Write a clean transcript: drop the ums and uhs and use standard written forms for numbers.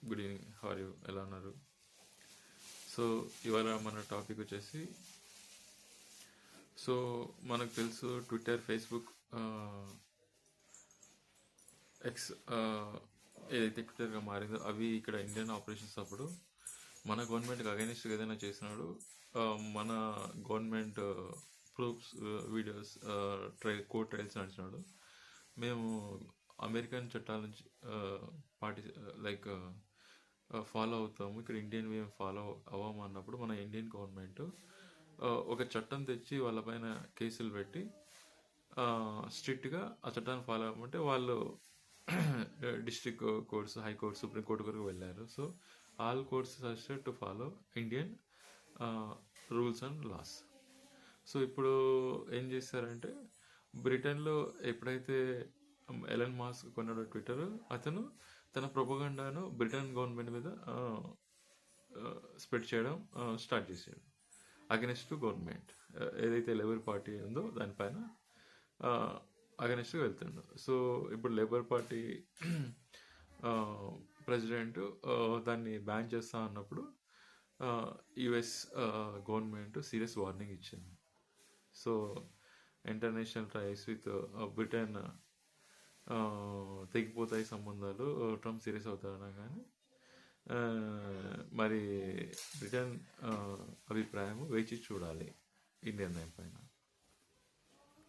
Good evening, how you, ఎలా ఉన్నారు? So ఇవాళ మన టాపిక్ వచ్చేసి, సో మనకు తెలుసు ట్విట్టర్, ఫేస్బుక్, ఎక్స్ ఏదైతే ట్విట్టర్గా మారిందో అవి ఇక్కడ ఇండియన్ ఆపరేషన్స్ అప్పుడు మన గవర్నమెంట్కి అగైనిస్ట్గా ఏదైనా చేసినాడు, మన government proofs, videos, court trials నడిచినాడు. మేము అమెరికన్ చట్టాల నుంచి పాటి లైక్ ఫాలో అవుతాము, ఇక్కడ ఇండియన్ మేము ఫాలో అవ్వము అన్నప్పుడు మన ఇండియన్ గవర్నమెంట్ ఒక చట్టం తెచ్చి వాళ్ళపైన కేసులు పెట్టి స్ట్రిక్ట్గా ఆ చట్టాన్ని ఫాలో అవ్వమంటే వాళ్ళు district courts, high court, supreme court వరకు వెళ్ళారు. So all courts suggested to follow Indian rules and laws. సో ఇప్పుడు ఏం చేశారంటే, బ్రిటన్లో ఎప్పుడైతే ఎలన్ మాస్క్ కొన్నాడో ట్విట్టర్, అతను తన ప్రొపగండాను బ్రిటన్ గవర్నమెంట్ మీద స్ప్రెడ్ చేయడం స్టార్ట్ చేశాడు అగెనిస్ట్ టు గవర్నమెంట్. ఏదైతే లేబర్ పార్టీ ఉందో దానిపైన అగెనిస్ట్గా వెళ్తుండు. సో ఇప్పుడు లేబర్ పార్టీ ప్రెసిడెంట్ దాన్ని బ్యాన్ చేస్తా అన్నప్పుడు యుఎస్ గవర్నమెంట్ సీరియస్ వార్నింగ్ ఇచ్చింది. So international ties with Britain తెగిపోతాయి సంబంధాలు, ట్రంప్ సీరియస్ అవుతారన్నా కానీ మరి బ్రిటన్ అభిప్రాయం వేచి చూడాలి ఈ నిర్ణయం పైన.